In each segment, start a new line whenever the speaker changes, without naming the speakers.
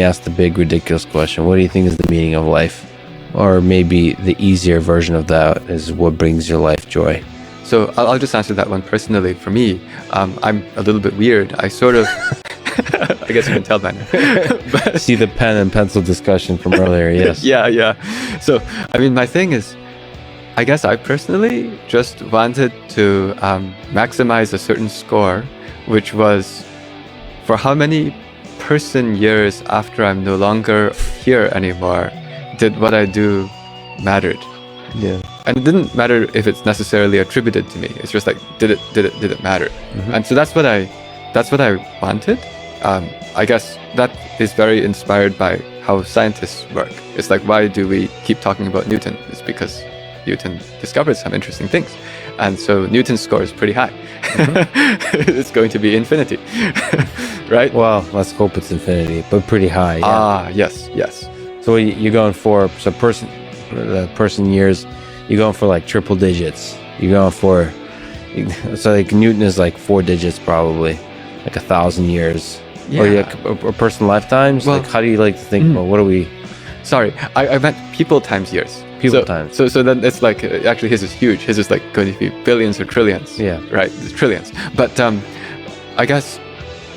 ask the big ridiculous question. What do you think is the meaning of life? Or maybe the easier version of that is what brings your life joy?
So I'll just answer that one personally. For me, I'm a little bit weird. I sort of, I guess you can tell by now. But,
see the pen and pencil discussion from earlier, yes.
Yeah. So, I mean, my thing is, I guess I personally just wanted to maximize a certain score, which was for how many person years after I'm no longer here anymore did what I do mattered.
Yeah.
And it didn't matter if it's necessarily attributed to me. It's just like, did it matter? Mm-hmm. And so that's what I wanted. I guess that is very inspired by how scientists work. It's like, why do we keep talking about Newton? It's because Newton discovered some interesting things. And so Newton's score is pretty high. Mm-hmm. It's going to be infinity, right?
Well, let's hope it's infinity, but pretty high. Yeah.
Yes.
So you're going for, person years, you're going for like triple digits. You're going for, so like Newton is like 4 digits probably, like 1,000 years.
Yeah.
Or a person lifetimes? Well, like how do you like to think about, what are we?
Sorry, I meant people times years.
Times.
So then it's like, actually his is huge. His is like going to be billions or trillions.
Yeah.
Right, it's trillions. But I guess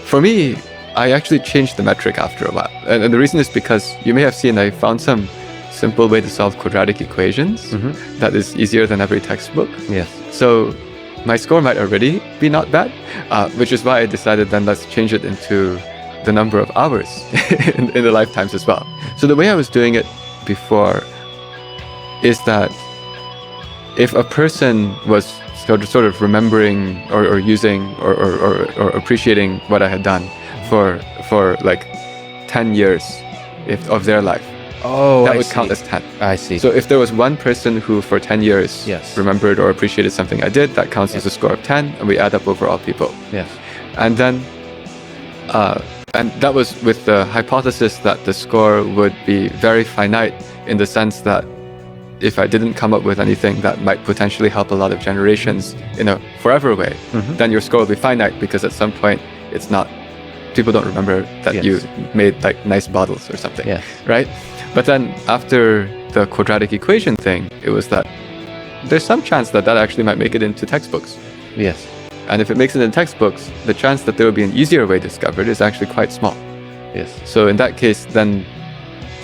for me, I actually changed the metric after a while. And the reason is because you may have seen I found some simple way to solve quadratic equations that is easier than every textbook.
Yes.
So my score might already be not bad, which is why I decided then let's change it into the number of hours in the lifetimes as well. So the way I was doing it before is that if a person was sort of remembering or using or appreciating what I had done for like 10 years of their life, that would count as 10.
I see.
So if there was one person who for 10 years remembered or appreciated something I did, that counts as a score of 10, and we add up over all people.
Yes.
And then, and that was with the hypothesis that the score would be very finite in the sense that if I didn't come up with anything that might potentially help a lot of generations in a forever way, then your score will be finite because at some point it's not, people don't remember that you made like nice bottles or something, right? But then after the quadratic equation thing, it was that there's some chance that actually might make it into textbooks.
Yes.
And if it makes it in textbooks, the chance that there will be an easier way discovered is actually quite small.
Yes.
So in that case, then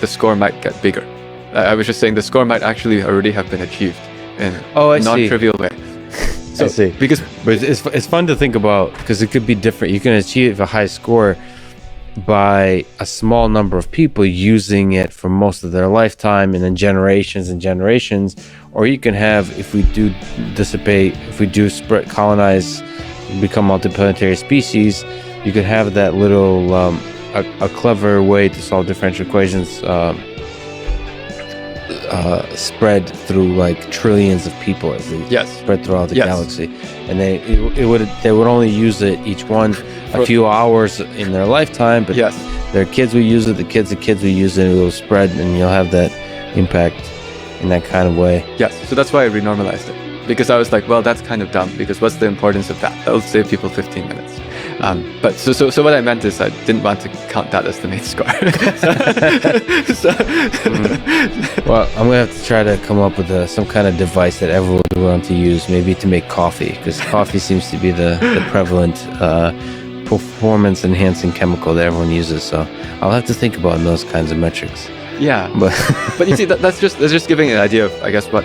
the score might get bigger. I was just saying the score might actually already have been achieved in a non-trivial way.
So, I see. But it's fun to think about because it could be different. You can achieve a high score by a small number of people using it for most of their lifetime and then generations and generations. Or you can have, if we do dissipate, if we do spread, colonize, become multiplanetary species, you could have that little, a clever way to solve differential equations spread through like trillions of people as they spread throughout the galaxy, and they would only use it each one a few hours in their lifetime, but their kids will use it, the kids will use it, and it will spread, and you'll have that impact in that kind of way.
Yes, so that's why I renormalized it, because I was like, well, that's kind of dumb, because what's the importance of that? That'll save people 15 minutes. But so what I meant is I didn't want to count that as the main score.
Well, I'm gonna have to try to come up with some kind of device that everyone would want to use, maybe to make coffee, because coffee seems to be the prevalent performance enhancing chemical that everyone uses. So I'll have to think about those kinds of metrics.
Yeah, but you see, that's just giving an idea of, I guess, what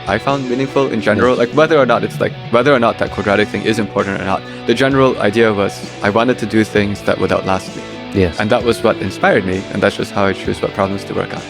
I found meaningful in general, like whether or not that quadratic thing is important or not. The general idea was I wanted to do things that would outlast me.
Yes.
And that was what inspired me, and that's just how I choose what problems to work on.